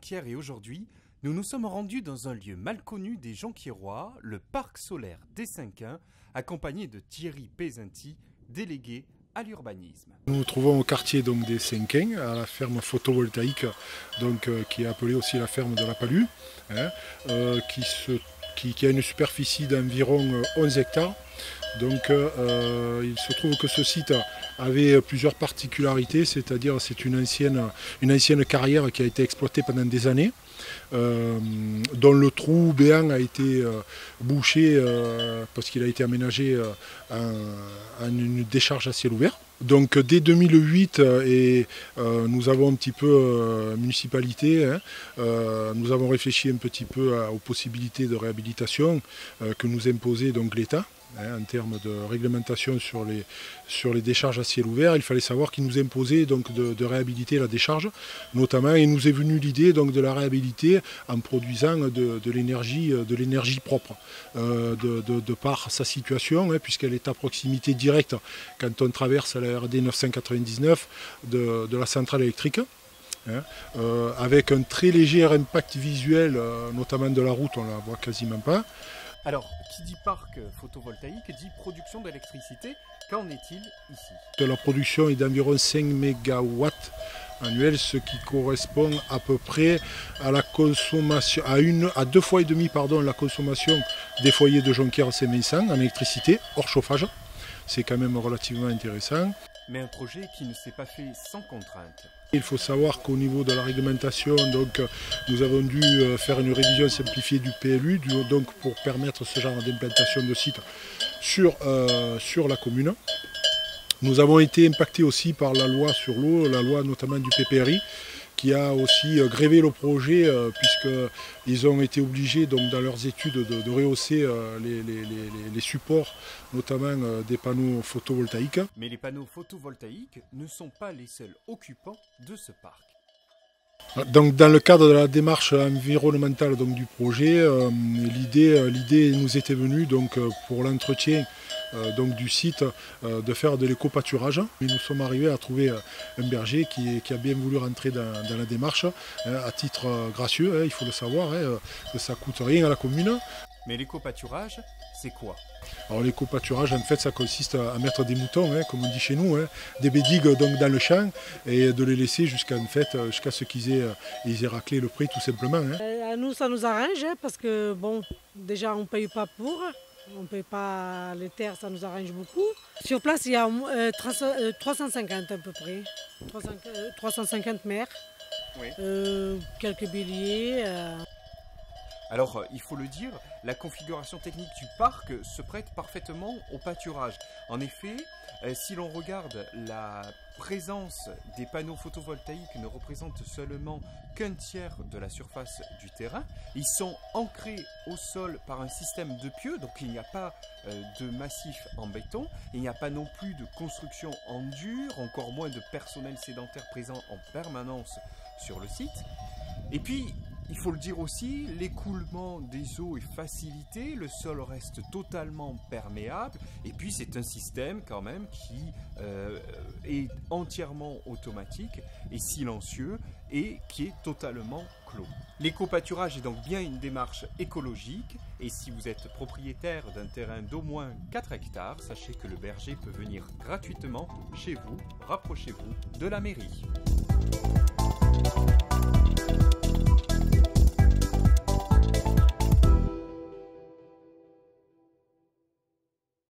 avant-hier et aujourd'hui, nous nous sommes rendus dans un lieu mal connu des Jonquiérois, le parc solaire des Cinquins, accompagné de Thierry Pesanti, délégué à l'urbanisme. Nous nous trouvons au quartier donc, des Cinquins, à la ferme photovoltaïque, qui est appelée aussi la ferme de la Palue, qui a une superficie d'environ 11 hectares. Donc il se trouve que ce site avait plusieurs particularités, c'est-à-dire c'est une ancienne carrière qui a été exploitée pendant des années, dont le trou béant a été bouché parce qu'il a été aménagé en une décharge à ciel ouvert. Donc dès 2008, nous avons un petit peu municipalité, nous avons réfléchi un petit peu aux possibilités de réhabilitation que nous imposait donc l'État. En termes de réglementation sur les décharges à ciel ouvert, il fallait savoir qu'il nous imposait donc de réhabiliter la décharge, notamment, et nous est venue l'idée donc de la réhabiliter en produisant de l'énergie propre, de par sa situation, puisqu'elle est à proximité directe quand on traverse la RD 999 de la centrale électrique. Avec un très léger impact visuel, notamment de la route, on ne la voit quasiment pas. Alors, qui dit parc photovoltaïque dit production d'électricité. Qu'en est-il ici? La production est d'environ 5 MW annuels, ce qui correspond à peu près à la consommation, à 2 fois et demi la consommation des foyers de Jonquière-Saint-Vincent en électricité, hors chauffage. C'est quand même relativement intéressant. Mais un projet qui ne s'est pas fait sans contrainte. Il faut savoir qu'au niveau de la réglementation, donc, nous avons dû faire une révision simplifiée du PLU donc, pour permettre ce genre d'implantation de site sur la commune. Nous avons été impactés aussi par la loi sur l'eau, la loi notamment du PPRI, qui a aussi grévé le projet puisqu'ils ont été obligés donc, dans leurs études de rehausser les supports, notamment des panneaux photovoltaïques. Mais les panneaux photovoltaïques ne sont pas les seuls occupants de ce parc. Donc, dans le cadre de la démarche environnementale donc, du projet, l'idée nous était venue donc, pour l'entretien du site de faire de l'éco-pâturage. Nous sommes arrivés à trouver un berger qui a bien voulu rentrer dans la démarche à titre gracieux, il faut le savoir, que ça ne coûte rien à la commune. Mais l'éco-pâturage, c'est quoi? Alors l'éco-pâturage, en fait, ça consiste à mettre des moutons, comme on dit chez nous, des bédigues donc, dans le champ et de les laisser jusqu'à ce qu'ils aient raclé le prix tout simplement. À nous, ça nous arrange parce que, bon, déjà, on ne paye pas pour. On ne paye pas les terres, ça nous arrange beaucoup. Sur place, il y a 350 à peu près. 350 mères, oui. Quelques béliers. Alors, il faut le dire, la configuration technique du parc se prête parfaitement au pâturage. En effet, si l'on regarde la présence des panneaux photovoltaïques ne représente seulement qu'un tiers de la surface du terrain. Ils sont ancrés au sol par un système de pieux, donc il n'y a pas de massif en béton, il n'y a pas non plus de construction en dur, encore moins de personnel sédentaire présent en permanence sur le site. Et puis, il faut le dire aussi, l'écoulement des eaux est facilité, le sol reste totalement perméable et puis c'est un système quand même qui est entièrement automatique et silencieux et qui est totalement clos. L'éco-pâturage est donc bien une démarche écologique et si vous êtes propriétaire d'un terrain d'au moins 4 hectares, sachez que le berger peut venir gratuitement chez vous, rapprochez-vous de la mairie.